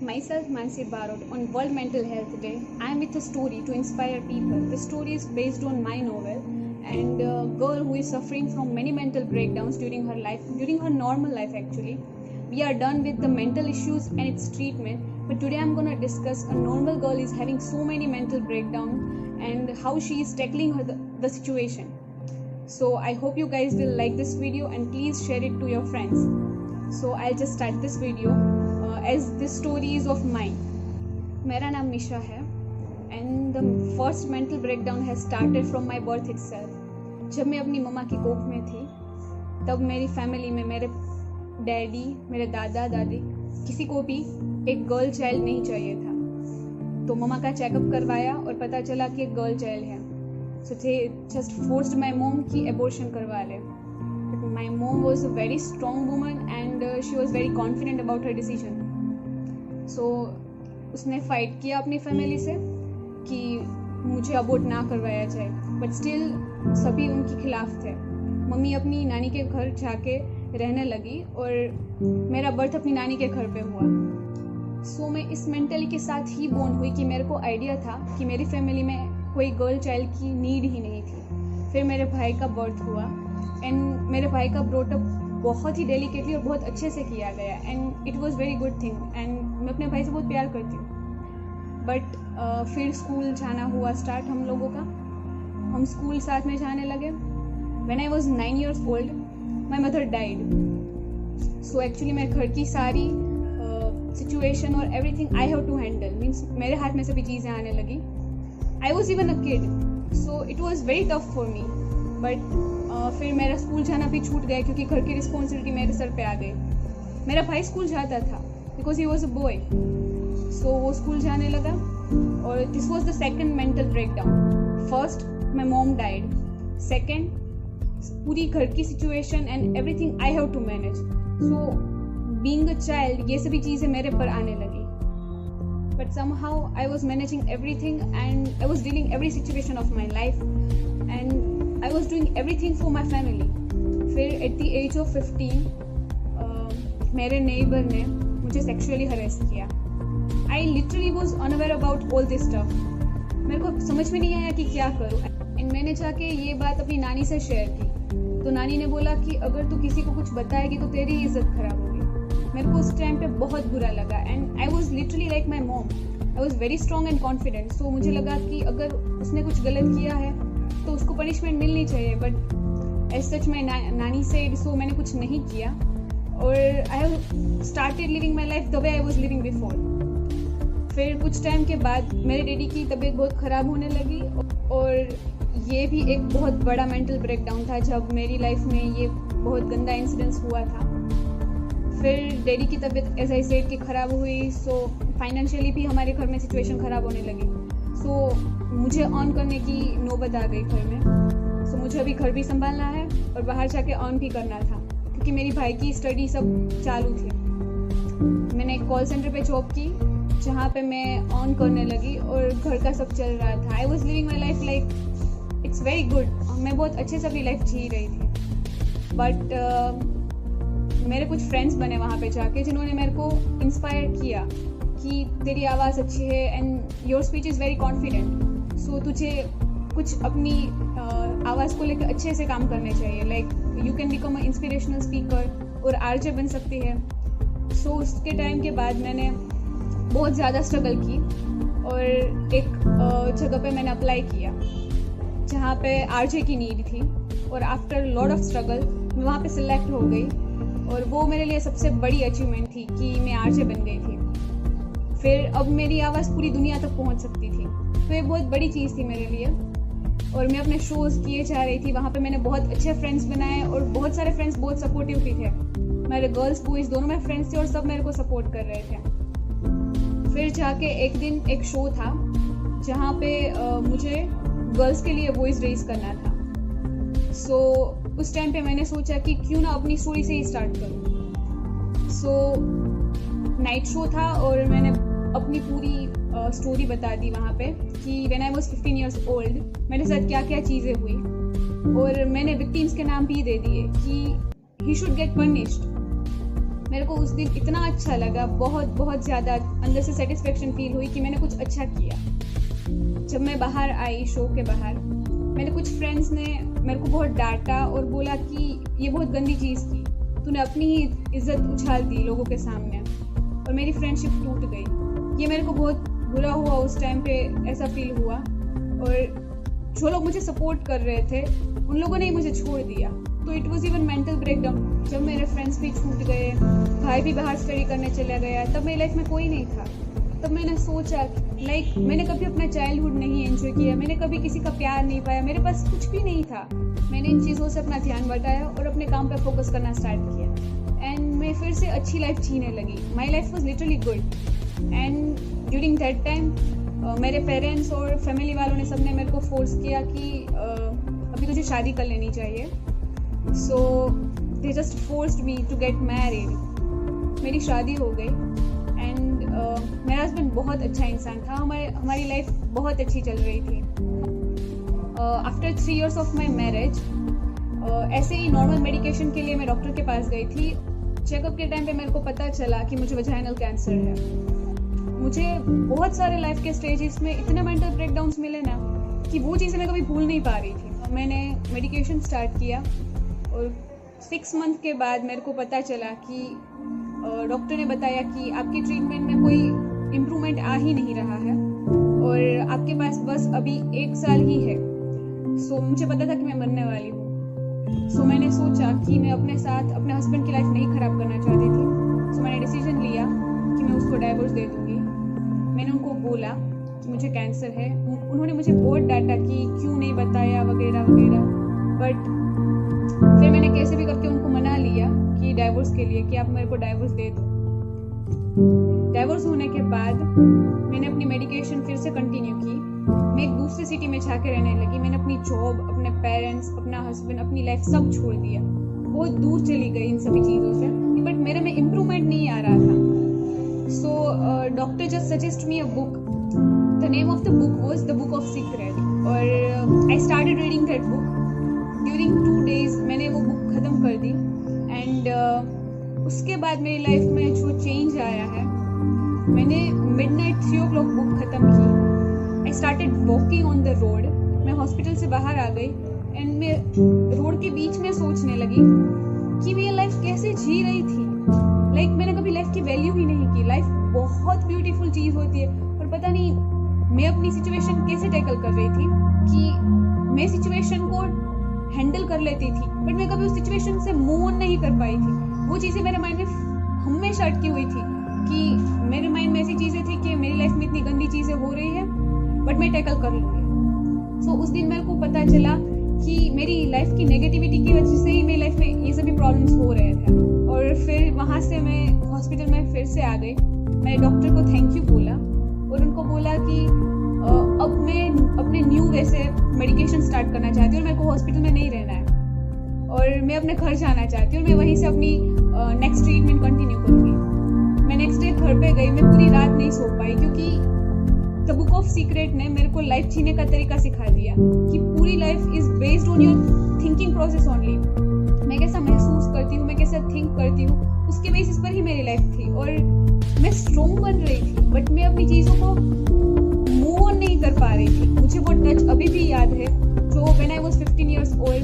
Myself, Mansi Barot, on World Mental Health Day. I am with a story to inspire people. The story is based on my novel and a girl who is suffering from many mental breakdowns during her life, during her normal life actually. We are done with the mental issues and its treatment, but today I'm gonna discuss a normal girl is having so many mental breakdowns and how she is tackling the situation. So I hope you guys will like this video and please share it to your friends. So I'll just start this video as this story is of mine. मेरा नाम निशा है and the first mental breakdown has started from my birth itself. जब मैं अपनी मम्मा की कोख में थी तब मेरी फैमिली में मेरे डैडी, मेरे दादा दादी किसी को भी एक गर्ल चाइल्ड नहीं चाहिए था. तो मम्मा का चेकअप करवाया और पता चला कि एक गर्ल चाइल्ड है. So they just forced my mom कि abortion करवा ले. But my mom was a very strong woman and she was very confident about her decision. So उसने फाइट किया अपनी फैमिली से कि मुझे अबॉर्ट ना करवाया जाए, बट स्टिल सभी उनके खिलाफ थे. मम्मी अपनी नानी के घर जाके रहने लगी और मेरा बर्थ अपनी नानी के घर पे हुआ. सो मैं इस मेंटली के साथ ही बॉन्ड हुई कि मेरे को आइडिया था कि मेरी फैमिली में कोई गर्ल चाइल्ड की नीड ही नहीं थी. फिर मेरे भाई का बर्थ हुआ एंड मेरे भाई का ब्रॉटअप बहुत ही डेलिकेटली और बहुत अच्छे से किया गया and it was very good thing and मैं अपने भाई से बहुत प्यार करती हूँ. बट फिर स्कूल जाना हुआ स्टार्ट हम लोगों का. हम स्कूल साथ में जाने लगे. When I was 9 years old my mother died. So actually मेरे घर की सारी सिचुएशन और everything I have to handle. Means मेरे हाथ में सभी चीज़ें आने लगी. I was even a kid, so it was very tough for me. But फिर मेरा स्कूल जाना भी छूट गया क्योंकि घर की रिस्पॉन्सिबिलिटी मेरे सर पे आ गई. मेरा भाई स्कूल जाता था because he was a boy. So वो स्कूल जाने लगा और this was the second mental breakdown. First my mom died. Second पूरी घर की situation and everything I have to manage. So being a child ये सभी चीज़ें मेरे पर आने लगी. But somehow I was managing everything and I was dealing every situation of my life and I was doing everything for my family. फिर at the age of 15 मेरे neighbor ने मुझे sexually harass किया. I literally was unaware about all this stuff. मेरे को समझ में नहीं आया कि क्या करूँ and मैंने जाके ये बात अपनी नानी से शेयर की. तो नानी ने बोला कि अगर तू किसी को कुछ बताएगी तो तेरी इज्जत खराब होगी. मेरे को उस टाइम पे बहुत बुरा लगा and I was literally like my mom. I was very strong and confident. So मुझे लगा कि अगर उसने कुछ गलत किया है तो उसको पनिशमेंट मिलनी चाहिए. बट एज सच मैं नानी से सो मैंने कुछ नहीं किया और I have started living my life the way I was living before. फिर कुछ टाइम के बाद मेरे डैडी की तबीयत बहुत ख़राब होने लगी और ये भी एक बहुत बड़ा मेंटल ब्रेकडाउन था जब मेरी लाइफ में ये बहुत गंदा इंसिडेंस हुआ था. फिर डैडी की तबीयत एज आई सेड कि ख़राब हुई. सो फाइनेंशियली भी हमारे घर में सिचुएशन ख़राब होने लगी. सो मुझे ऑन करने की नौबत आ गई घर में. सो मुझे अभी घर भी संभालना है और बाहर जाके ऑन भी करना था क्योंकि मेरी भाई की स्टडी सब चालू थी. मैंने एक कॉल सेंटर पे जॉब की जहाँ पे मैं ऑन करने लगी और घर का सब चल रहा था. I was living my life like it's very good. मैं बहुत अच्छे से अपनी लाइफ जी रही थी. बट मेरे कुछ फ्रेंड्स बने वहाँ पे जाके जिन्होंने मेरे को इंस्पायर किया कि तेरी आवाज़ अच्छी है and your speech is very confident. So तुझे कुछ अपनी आवाज़ को लेकर अच्छे से काम करने चाहिए. Like you can become a inspirational speaker और आरजे बन सकती है. सो उसके टाइम के बाद मैंने बहुत ज़्यादा स्ट्रगल की और एक जगह पे मैंने अप्लाई किया जहाँ पे आरजे की नीड थी और आफ्टर लॉट ऑफ स्ट्रगल मैं वहाँ पे सिलेक्ट हो गई और वो मेरे लिए सबसे बड़ी अचीवमेंट थी कि मैं आरजे बन गई थी. फिर अब मेरी आवाज़ पूरी दुनिया तक पहुँच सकती थी. तो ये बहुत बड़ी चीज़ थी मेरे लिए और मैं अपने शोज़ किए जा रही थी. वहाँ पे मैंने बहुत अच्छे फ्रेंड्स बनाए और बहुत सारे फ्रेंड्स बहुत सपोर्टिव भी थे. मेरे गर्ल्स बॉयज़ दोनों मेरे फ्रेंड्स थे और सब मेरे को सपोर्ट कर रहे थे. फिर जाके एक दिन एक शो था जहाँ पे मुझे गर्ल्स के लिए वॉइस रेज करना था. सो उस टाइम पे मैंने सोचा कि क्यों ना अपनी स्टोरी से ही स्टार्ट करूँ. सो नाइट शो था और मैंने अपनी पूरी स्टोरी बता दी वहाँ पे कि when I was 15 years old मेरे साथ क्या क्या चीज़ें हुई और मैंने विक्टिम्स के नाम भी दे दिए कि ही शुड गेट पनिश्ड. मेरे को उस दिन इतना अच्छा लगा, बहुत बहुत ज़्यादा अंदर से सेटिस्फेक्शन फील हुई कि मैंने कुछ अच्छा किया। जब मैं बाहर आई शो के बाहर, मेरे कुछ फ्रेंड्स ने मेरे को बहुत डांटा और बोला कि ये बहुत गंदी चीज़ की, तूने अपनी ही इज्जत उछाल दी लोगों के सामने और मेरी फ्रेंडशिप टूट गई। ये मेरे को बहुत बुरा हुआ, उस टाइम पे ऐसा फील हुआ। और जो लोग मुझे सपोर्ट कर रहे थे उन लोगों ने ही मुझे छोड़ दिया। तो it was even mental breakdown. जब मेरे फ्रेंड्स भी छूट गए, भाई भी बाहर स्टडी करने चला गया, तब मेरी लाइफ में कोई नहीं था। तब मैंने सोचा मैंने कभी अपना चाइल्डहुड नहीं एंजॉय किया, मैंने कभी किसी का प्यार नहीं पाया, मेरे पास कुछ भी नहीं था। मैंने इन चीज़ों से अपना ध्यान बटाया और अपने काम पे फोकस करना स्टार्ट किया एंड मैं फिर से अच्छी लाइफ जीने लगी। My life was literally good and during that time मेरे पेरेंट्स और फैमिली वालों ने सबने मेरे को फोर्स किया कि अभी तुझे शादी कर लेनी चाहिए। So they just forced me to get married. मेरी शादी हो गई एंड मेरा हस्बैंड बहुत अच्छा इंसान था, हमारी लाइफ बहुत अच्छी चल रही थी। After 3 years of my marriage ऐसे ही नॉर्मल मेडिकेशन के लिए मैं डॉक्टर के पास गई थी। चेकअप के टाइम पे मेरे को पता चला कि मुझे वजाइनल कैंसर है। मुझे बहुत सारे लाइफ के स्टेजेस में इतने मेंटल ब्रेकडाउन्स मिले ना कि वो चीज़ें मैं कभी भूल नहीं पा रही थी। मैंने मेडिकेशन स्टार्ट किया और 6 month के बाद मेरे को पता चला कि डॉक्टर ने बताया कि आपकी ट्रीटमेंट में कोई इम्प्रूवमेंट आ ही नहीं रहा है और आपके पास बस अभी 1 साल ही है। सो मुझे पता था कि मैं मरने वाली हूँ। सो मैंने सोचा कि मैं अपने साथ अपने हस्बैंड की लाइफ नहीं ख़राब करना चाहती थी। सो मैंने डिसीजन लिया कि मैं उसको डाइवोर्स दे दूँगी। मैंने उनको बोला कि मुझे कैंसर है। उन्होंने मुझे बहुत डांटा कि क्यों नहीं बताया वगैरह वगैरह, बट फिर मैंने कैसे भी करके उनको मना लिया कि डाइवोर्स के लिए कि आप मेरे को डाइवोर्स दे दो। डाइवोर्स होने के बाद मैंने अपनी मेडिकेशन फिर से कंटिन्यू की। मैं एक दूसरे सिटी में जाके रहने लगी। मैंने अपनी जॉब, अपने पेरेंट्स, अपना हस्बैंड, अपनी लाइफ सब छोड़ दिया। बहुत दूर चली गई इन सभी चीज़ों से, बट मेरे में इम्प्रूवमेंट नहीं आ रहा था। So doctor just suggest me a book. The name of the book was the book of secret और I started reading that book. During 2 days मैंने वो बुक ख़त्म कर दी एंड उसके बाद मेरी लाइफ में जो चेंज आया है, मैंने मिडनाइट 3 o'clock बुक ख़त्म की। I started walking on the road. मैं हॉस्पिटल से बाहर आ गई एंड मैं रोड के बीच में सोचने लगी कि मैं ये लाइफ कैसे जी रही थी। मैंने कभी लाइफ की वैल्यू ही नहीं की। लाइफ बहुत ब्यूटीफुल चीज़ होती है और पता नहीं मैं अपनी सिचुएशन कैसे टैकल कर रही थी कि मैं सिचुएशन को हैंडल कर लेती थी, बट मैं कभी उस सिचुएशन से मूव ऑन नहीं कर पाई थी। वो चीज़ें मेरे माइंड में हमेशा अटकी हुई थी कि मेरे माइंड में ऐसी चीज़ें थी कि मेरी लाइफ में इतनी गंदी चीज़ें हो रही है बट मैं टैकल कर लूँगी। सो उस दिन मेरे को पता चला कि मेरी लाइफ की नेगेटिविटी की वजह से ही मेरी लाइफ में ये सभी प्रॉब्लम्स हो रहे थे। और फिर वहाँ से मैं हॉस्पिटल में फिर से आ गई। मैंने डॉक्टर को थैंक यू बोला और उनको बोला कि अब मैं अपने न्यू वे से मेडिकेशन स्टार्ट करना चाहती हूँ और मेरे को हॉस्पिटल में नहीं रहना है और मैं अपने घर जाना चाहती हूँ और मैं वहीं से अपनी नेक्स्ट ट्रीटमेंट कंटिन्यू करूँगी। मैं नेक्स्ट डे घर पे गई। मैं पूरी रात नहीं सो पाई क्योंकि द बुक ऑफ सीक्रेट ने मेरे को लाइफ जीने का तरीका सिखा दिया कि पूरी life is based on your thinking process only. मैं कैसा महसूस करती हूँ, मैं कैसा थिंक करती हूँ, उसके बेसिस पर ही मेरी लाइफ थी और मैं स्ट्रोंग बन रही थी, बट मैं अपनी चीज़ों को मूव ऑन नहीं कर पा रही थी। मुझे वो टच अभी भी याद है जो when I was 15 years old,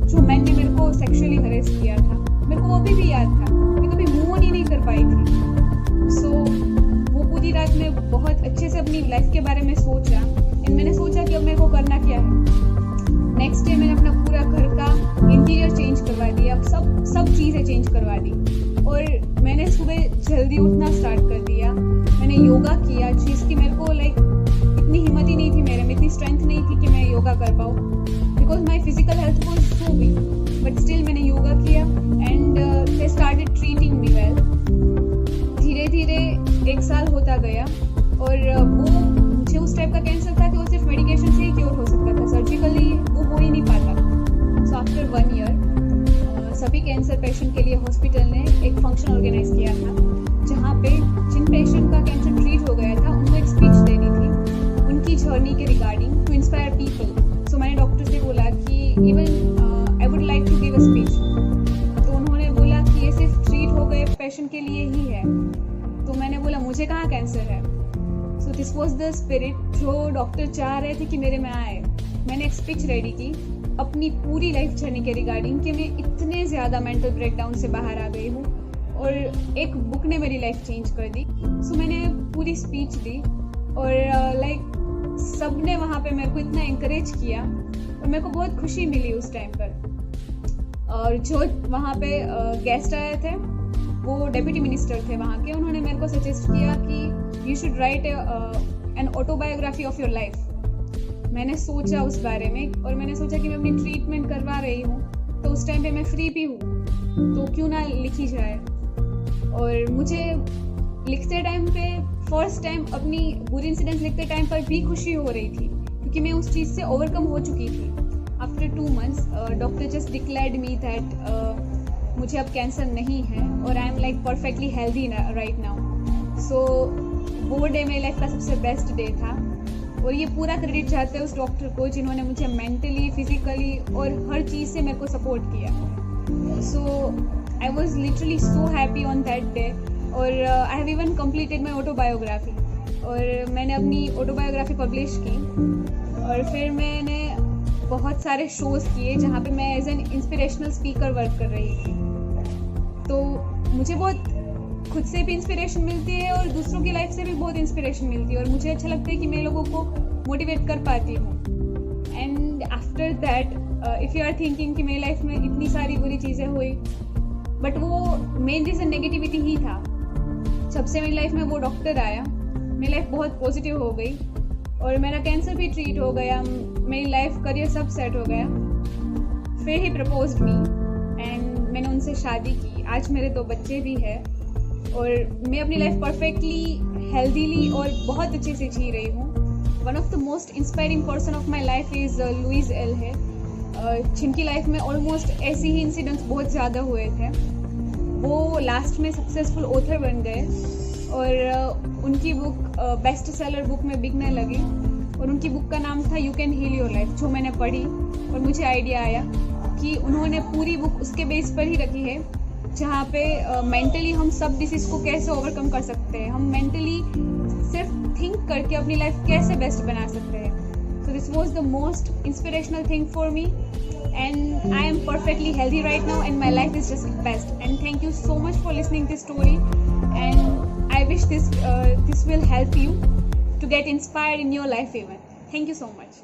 जो मैन ने मेरे को सेक्सुअली हरेस किया था, मेरे को वो अभी भी याद था। मैं कभी मूव ऑन ही नहीं कर पाई थी। सो वो पूरी रात में बहुत अच्छे से अपनी लाइफ के बारे में सोचा एंड मैंने सोचा कि अब मेरे को करना क्या है। नेक्स्ट डे मैंने अपना पूरा घर का इंटीरियर चेंज करवा दिया, सब चीज़ें चेंज करवा दी और मैंने सुबह जल्दी उठना स्टार्ट कर दिया। मैंने योगा किया जिसकी मेरे को इतनी हिम्मत ही नहीं थी, मेरे में इतनी स्ट्रेंथ नहीं थी कि मैं योगा कर पाऊँ because my physical health was so weak, but still मैंने योगा किया and they started treating me well. धीरे धीरे 1 साल होता गया और वो मुझे उस टाइप का कैंसर था कि वो सिर्फ मेडिकेशन से ही क्योर हो सकता था, सर्जिकली वो हो ही नहीं पाता। सो आफ्टर 1 year सभी कैंसर पेशेंट के लिए हॉस्पिटल ने एक फंक्शन ऑर्गेनाइज किया था जहाँ पे जिन पेशेंट का कैंसर ट्रीट हो गया था उनको एक स्पीच देनी थी उनकी जर्नी के regarding to inspire people. So मैंने डॉक्टर से बोला कि even I would like to give a speech. तो उन्होंने बोला कि ये सिर्फ ट्रीट हो गए डिप्रेशन के लिए ही है। तो मैंने बोला मुझे कहाँ कैंसर है। So this was the spirit जो डॉक्टर चाह रहे थे कि मेरे में आए। मैंने एक स्पीच रेडी की अपनी पूरी लाइफ जर्नी के रिगार्डिंग कि मैं इतने ज़्यादा मेंटल ब्रेकडाउन से बाहर आ गई हूँ और एक बुक ने मेरी लाइफ चेंज कर दी। सो मैंने पूरी स्पीच दी और सब ने वहाँ पे मेरे को इतना इंकरेज किया और मेरे को बहुत खुशी मिली उस टाइम पर। और जो वहाँ पे गेस्ट आए थे वो डेप्यूटी मिनिस्टर थे वहाँ के। उन्होंने मेरे को सजेस्ट किया कि you should write an autobiography of your life. मैंने सोचा उस बारे में और मैंने सोचा कि मैं अपनी ट्रीटमेंट करवा रही हूँ तो उस टाइम पे मैं फ्री भी हूँ तो क्यों ना लिखी जाए। और मुझे लिखते टाइम पे फर्स्ट टाइम अपनी बुरी इंसिडेंट्स लिखते टाइम पर भी खुशी हो रही थी क्योंकि मैं उस चीज़ से ओवरकम हो चुकी थी। After 2 months doctor just declared me that मुझे अब कैंसर नहीं है और I am like perfectly healthy right now. So वो डे मेरी लाइफ का सबसे बेस्ट डे था और ये पूरा क्रेडिट चाहते हैं उस डॉक्टर को जिन्होंने मुझे मेंटली, फिजिकली और हर चीज़ से मेरे को सपोर्ट किया। So I was literally so happy on that day. और I have even completed my autobiography और मैंने अपनी ऑटोबायोग्राफी पब्लिश की। और फिर मैंने बहुत सारे शोज़ किए जहाँ पे मैं as an inspirational speaker work कर रही थी। तो मुझे बहुत खुद से भी इंस्पिरेशन मिलती है और दूसरों की लाइफ से भी बहुत इंस्पिरेशन मिलती है और मुझे अच्छा लगता है कि मैं लोगों को मोटिवेट कर पाती हूँ। And after that if you are thinking कि मेरी लाइफ में इतनी सारी बुरी चीज़ें हुई बट वो मेन रीज़न नेगेटिविटी ही था। जब से मेरी लाइफ में वो डॉक्टर आया मेरी लाइफ बहुत पॉजिटिव हो गई और मेरा कैंसर भी ट्रीट हो गया, मेरी लाइफ करियर सब सेट हो गया। फिर ही प्रपोज्ड मी एंड मैंने उनसे शादी की। आज मेरे 2 बच्चे भी हैं और मैं अपनी लाइफ परफेक्टली, हेल्दीली और बहुत अच्छे से जी रही हूँ। One of the most inspiring person of my life is Louise L है जिनकी लाइफ में ऑलमोस्ट ऐसे ही इंसिडेंट्स बहुत ज़्यादा हुए थे। वो लास्ट में सक्सेसफुल ऑथर बन गए और उनकी बुक बेस्ट सेलर बुक में बिकने लगी और उनकी बुक का नाम था you can heal your life, जो मैंने पढ़ी और मुझे आइडिया आया कि उन्होंने पूरी बुक उसके बेस पर ही रखी है जहाँ पे मेंटली हम सब डिसीज़ को कैसे ओवरकम कर सकते हैं, हम मेंटली सिर्फ थिंक करके अपनी लाइफ कैसे बेस्ट बना सकते हैं। So this was the most inspirational thing for me and I am perfectly healthy right now and my life is just best. And thank you so much for listening this story and I wish this will help you to get inspired in your life even. Thank you so much.